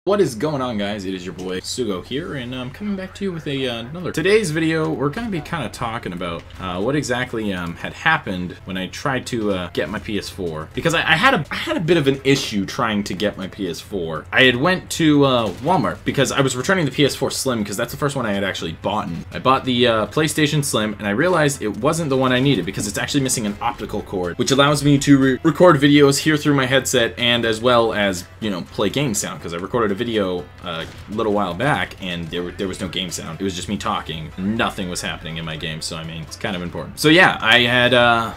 What is going on, guys? It is your boy Sugo here, and I'm coming back to you with another. Today's video, we're going to be kind of talking about what exactly had happened when I tried to get my PS4, because I had a bit of an issue trying to get my PS4. I had went to Walmart because I was returning the PS4 Slim because that's the first one I had actually bought. I bought the PlayStation Slim, and I realized it wasn't the one I needed because it's actually missing an optical cord, which allows me to record videos here through my headset and as well as, you know, play game sound, because I recorded a video a little while back and there was no game sound. It was just me talking. Nothing was happening in my game, so I mean, it's kind of important. So yeah, I had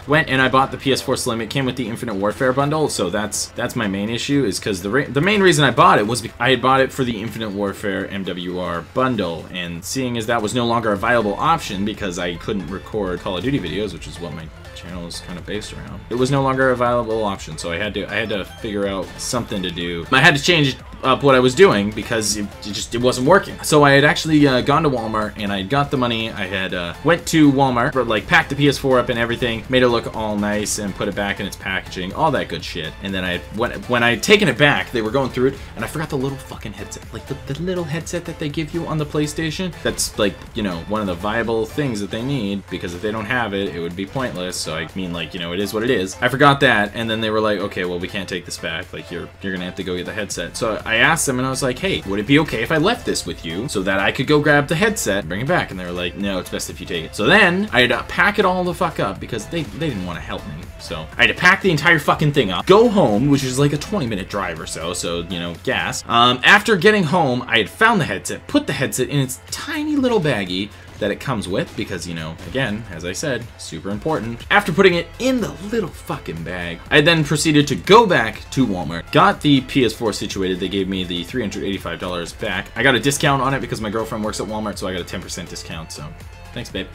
went and I bought the PS4 Slim. It came with the Infinite Warfare bundle, so that's my main issue, is because the main reason I bought it was I had bought it for the Infinite Warfare MWR bundle, and seeing as that was no longer a viable option because I couldn't record Call of Duty videos, which is what my channel is kind of based around, it was no longer a viable option, so I had to figure out something to do. I had to change up what I was doing because it wasn't working. So I had actually gone to Walmart and I got the money. I had went to Walmart, but like packed the PS4 up and everything, made it look all nice and put it back in its packaging, all that good shit. And then when I had taken it back, they were going through it and I forgot the little fucking headset, like the little headset that they give you on the PlayStation. That's like, you know, one of the viable things that they need, because if they don't have it, it would be pointless. So I mean, like, you know, it is what it is. I forgot that, and then they were like, okay, well, we can't take this back. Like, you're gonna have to go get the headset. So I asked them and I was like, hey, would it be okay if I left this with you so that I could go grab the headset and bring it back? And they were like, no, it's best if you take it. So then I had to pack it all the fuck up because they didn't want to help me. So I had to pack the entire fucking thing up, go home, which is like a 20-minute drive or so, you know, gas. After getting home, I had found the headset, put the headset in its tiny little baggie that it comes with, because, you know, again, as I said, super important. After putting it in the little fucking bag, I then proceeded to go back to Walmart, got the PS4 situated. They gave me the $385 back. I got a discount on it because my girlfriend works at Walmart, so I got a 10% discount, so thanks, babe.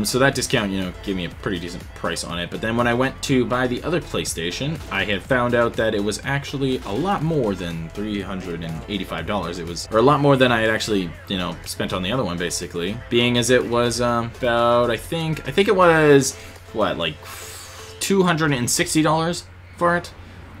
So that discount, you know, gave me a pretty decent price on it. But then when I went to buy the other PlayStation, I had found out that it was actually a lot more than $385. It was, or a lot more than I had actually, you know, spent on the other one, basically. Being as it was about, I think it was, what, like $260 for it?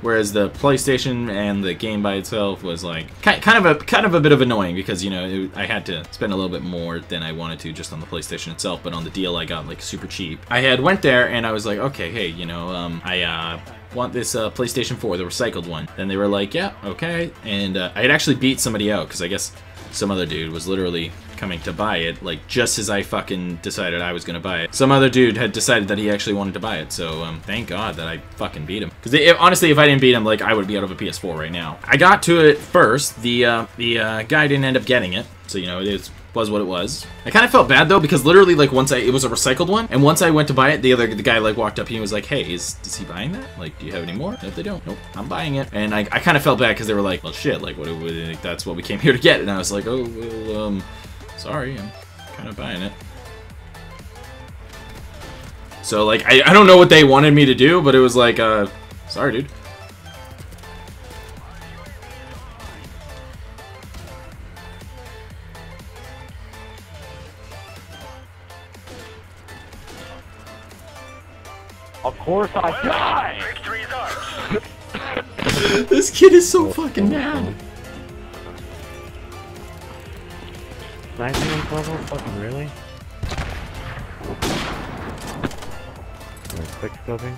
Whereas the PlayStation and the game by itself was like kind of a bit of annoying, because, you know, I had to spend a little bit more than I wanted to just on the PlayStation itself, but on the deal I got like super cheap. I had went there and I was like, okay, hey, you know, I want this PlayStation 4, the recycled one. Then they were like, yeah, okay. And I had actually beat somebody out, because I guess some other dude was literally coming to buy it, like, just as I fucking decided I was gonna buy it. Some other dude had decided that he actually wanted to buy it, so thank God that I fucking beat him. Because honestly, if I didn't beat him, like, I would be out of a PS4 right now. I got to it first. The guy didn't end up getting it, so, you know, it was what it was. I kind of felt bad though, because literally, like, it was a recycled one, and once I went to buy it, the guy like walked up and he was like, hey, is he buying that? Like, do you have any more? If they don't, nope, I'm buying it. And I kind of felt bad because they were like, well, shit, like, that's what we came here to get. And I was like, oh, well, sorry, I'm kind of buying it. So, like, I don't know what they wanted me to do, but it was like, sorry, dude. Of course I die! This kid is so fucking mad. 19 level? Fucking really? Quick scoping?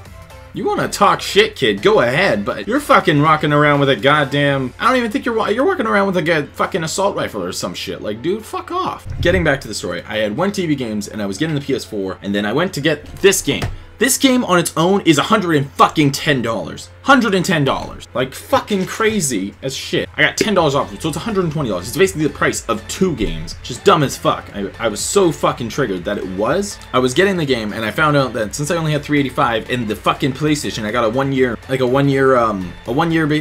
You want to talk shit, kid, go ahead, but you're fucking rocking around with a goddamn... I don't even think you're walking around with a fucking assault rifle or some shit. Like, dude, fuck off. Getting back to the story, I had one TV games and I was getting the PS4, and then I went to get this game. This game on its own is $110. $110. Like, fucking crazy as shit. I got $10 off, so it's $120. It's basically the price of 2 games. Just dumb as fuck. I was so fucking triggered that I was getting the game, and I found out that since I only had $385 in the fucking PlayStation, I got a 1 year, like a 1 year,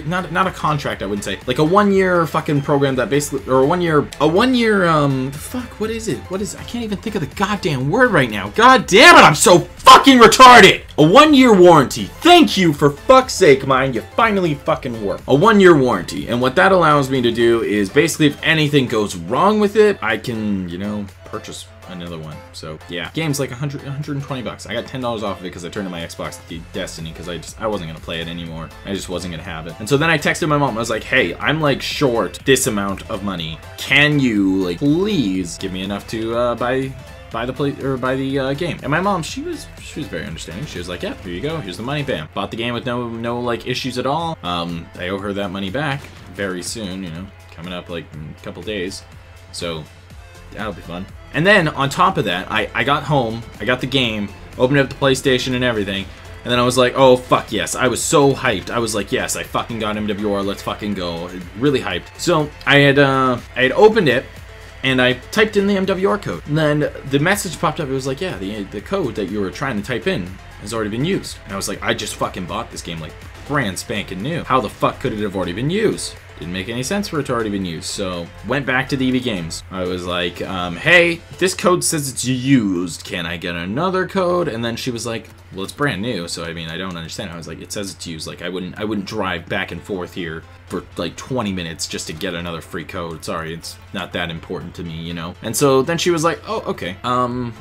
not a contract, I wouldn't say, like a 1 year fucking program that basically, or a 1 year, fuck, what is it? I can't even think of the goddamn word right now. God damn it, I'm so fucking retarded. A 1 year warranty. Thank you, for fuck's sake, mine. You finally fucking work. A 1 year warranty. And what that allows me to do is basically, if anything goes wrong with it, I can, you know, purchase another one. So yeah, game's like 120 bucks. I got $10 off of it because I turned in my Xbox to Destiny because I wasn't gonna play it anymore. I just wasn't gonna have it. And so then I texted my mom. I was like, hey, I'm like short this amount of money. Can you like please give me enough to buy the game? And my mom, she was very understanding. She was like, yeah, here you go, here's the money, bam. Bought the game with no like issues at all. I owe her that money back very soon, you know, coming up like in a couple days, so that'll be fun. And then on top of that, I got home, I got the game, opened up the PlayStation and everything, and then I was like, oh fuck yes, I was so hyped. I was like, yes, I fucking got MWR, let's fucking go. Really hyped. So I had opened it, and I typed in the MWR code. And then the message popped up. It was like, yeah, the code that you were trying to type in has already been used. And I was like, I just fucking bought this game like brand spanking new. How the fuck could it have already been used? Didn't make any sense for it to already been used. So went back to DB Games. I was like, hey, this code says it's used. Can I get another code? And then she was like, well, it's brand new. So I mean, I don't understand. I was like, it says it's used. Like I wouldn't drive back and forth here for like 20 minutes just to get another free code. Sorry, it's not that important to me, you know? And so then she was like, oh, okay.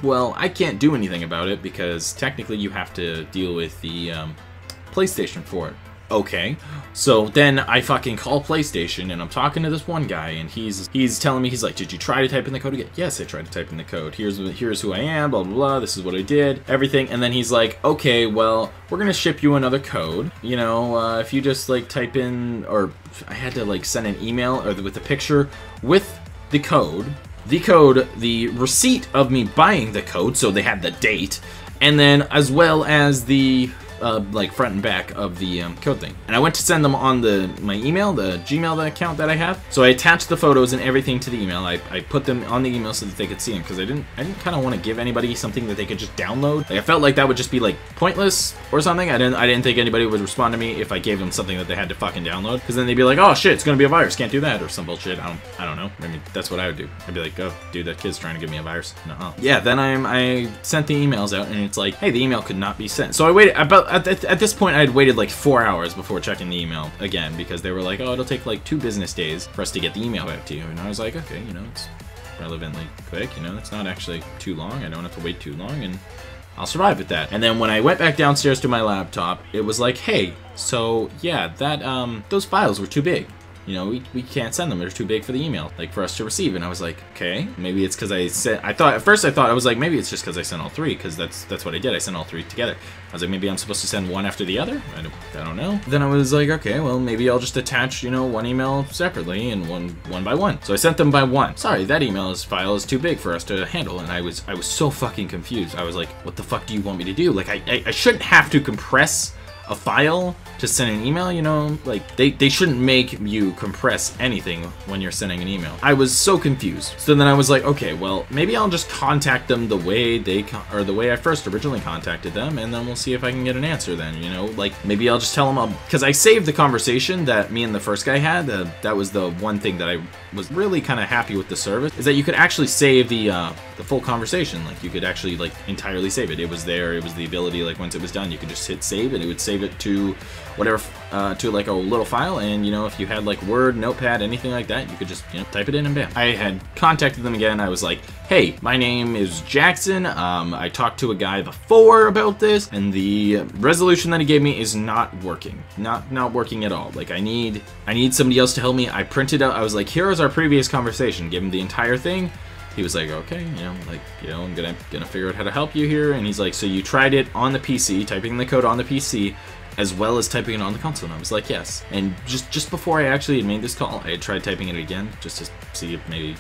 Well, I can't do anything about it because technically you have to deal with the PlayStation for it. Okay, so then I fucking call PlayStation and I'm talking to this one guy and he's telling me, he's like, did you try to type in the code again? Yes, I tried to type in the code. Here's who I am, blah, blah, blah. This is what I did, everything. And then he's like, okay, well, we're gonna ship you another code. You know, if you just like type in, or I had to like send an email or with a picture with the code, the receipt of me buying the code, so they had the date, and then as well as the like front and back of the code thing. And I went to send them on my email, the Gmail account that I have. So I attached the photos and everything to the email. I put them on the email so that they could see them because I didn't kind of want to give anybody something that they could just download. Like I felt like that would just be like pointless or something. I didn't think anybody would respond to me if I gave them something that they had to fucking download, because then they'd be like, oh shit, it's gonna be a virus, can't do that, or some bullshit. I don't know. I mean, that's what I would do. I'd be like, oh dude, that kid's trying to give me a virus. Nuh-uh. Yeah, then I sent the emails out and it's like, hey, the email could not be sent. So I waited about at this point I had waited like 4 hours before checking the email again, because they were like, oh, it'll take like 2 business days for us to get the email back to you. And I was like, okay, you know, it's relevantly quick, you know, it's not actually too long. I don't have to wait too long and I'll survive with that. And then when I went back downstairs to my laptop, it was like, hey, so yeah, that those files were too big. You know, we can't send them. They're too big for the email, like for us to receive. And I was like, okay, maybe it's because at first I thought I was like, maybe it's just because I sent all 3, because that's what I did. I sent all 3 together. I was like, maybe I'm supposed to send one after the other. I don't know. Then I was like, okay, well, maybe I'll just attach, you know, one email separately and one by one. So I sent them by one. Sorry, that file is too big for us to handle. And I was so fucking confused. I was like, what the fuck do you want me to do? Like, I shouldn't have to compress a file to send an email, you know? Like, they shouldn't make you compress anything when you're sending an email. I was so confused. So then I was like, okay, well, maybe I'll just contact them the way the way I first originally contacted them, and then we'll see if I can get an answer then, you know? Like, maybe I'll just tell them, because I saved the conversation that me and the first guy had. That was the one thing that I was really kind of happy with the service, is that you could actually save the full conversation. Like, you could actually, like, entirely save it. It was there. It was the ability, like, once it was done, you could just hit save, and it would save it to whatever, to like a little file. And you know, if you had like Word, Notepad, anything like that, you could just, you know, type it in and bam. I had contacted them again. I was like, hey, my name is Jackson. I talked to a guy before about this, and the resolution that he gave me is not working. Not working at all. Like, I need somebody else to help me. I printed out, I was like, here is our previous conversation. Give him the entire thing. He was like, okay, you know, like, you know, I'm gonna figure out how to help you here. And he's like, so you tried it on the PC, typing the code on the PC, as well as typing it on the console. And I was like, yes. And just before I actually had made this call, I had tried typing it again, just to see if maybe,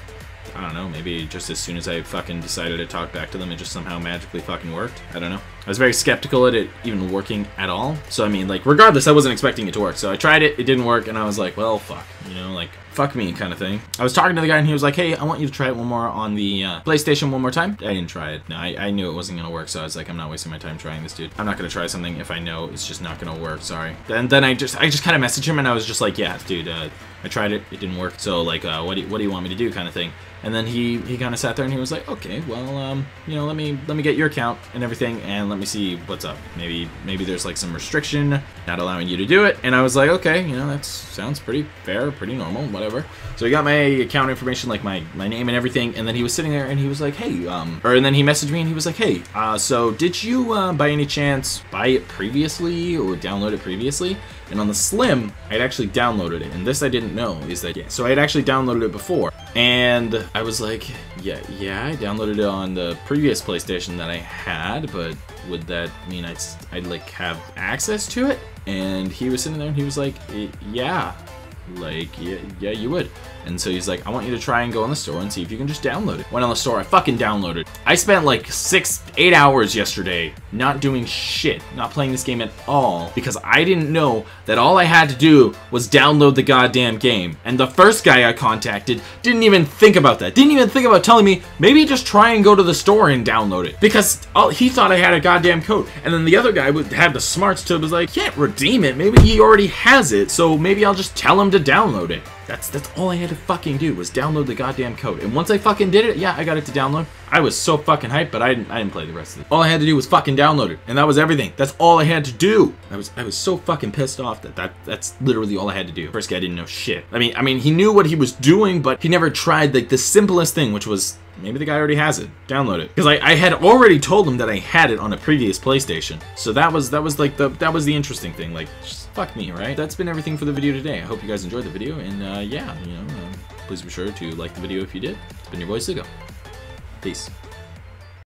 I don't know, maybe just as soon as I fucking decided to talk back to them, it just somehow magically fucking worked. I don't know. I was very skeptical at it even working at all. So, I mean, like, regardless, I wasn't expecting it to work. So I tried it, it didn't work, and I was like, well, fuck, you know, like, fuck me kind of thing. I was talking to the guy, and he was like, hey, I want you to try it one more on the PlayStation one more time. I didn't try it. No, I knew it wasn't gonna work, so I was like, I'm not wasting my time trying this, dude. I'm not gonna try something if I know it's just not gonna work, sorry. And then I just kind of messaged him, and I was just like, yeah, dude, I tried it, it didn't work. So, like, what do you want me to do kind of thing. And then he kind of sat there, and he was like, okay, well, you know, let me get your account and everything, and let me see what's up. Maybe there's like some restriction not allowing you to do it. And I was like, okay, you know, that sounds pretty fair, pretty normal, whatever. So he got my account information, like my name and everything, and then he was sitting there and he was like, hey, and then he messaged me and he was like, hey, so did you by any chance buy it previously or download it previously? And on the Slim, I'd actually downloaded it, and this I didn't know, is that, yeah, so I had actually downloaded it before, and I was like, yeah, I downloaded it on the previous PlayStation that I had, but would that mean I'd like have access to it? And he was sitting there and he was like, yeah, like, yeah, you would. And so he's like, I want you to try and go on the store and see if you can just download it. Went on the store, I fucking downloaded. I spent like 6-8 hours yesterday not doing shit, not playing this game at all, because I didn't know that all I had to do was download the goddamn game. And the first guy I contacted didn't even think about that. Didn't even think about telling me, maybe just try and go to the store and download it. Because he thought I had a goddamn code. And then the other guy would have the smarts to was like, can't redeem it. Maybe he already has it, so maybe I'll just tell him to download it. That's all I had to fucking do was download the goddamn code. And once I fucking did it, yeah, I got it to download. I was so fucking hyped, but I didn't play the rest of it. All I had to do was fucking download it, and that was everything. That's all I had to do. I was so fucking pissed off that's literally all I had to do. First guy didn't know shit. I mean, he knew what he was doing, but he never tried like the simplest thing, which was, maybe the guy already has it. Download it. Because I had already told him that I had it on a previous PlayStation. So that was the interesting thing. Like, just fuck me, right? That's been everything for the video today. I hope you guys enjoyed the video, and yeah, you know, please be sure to like the video if you did. It's been your boy Sugo. Peace.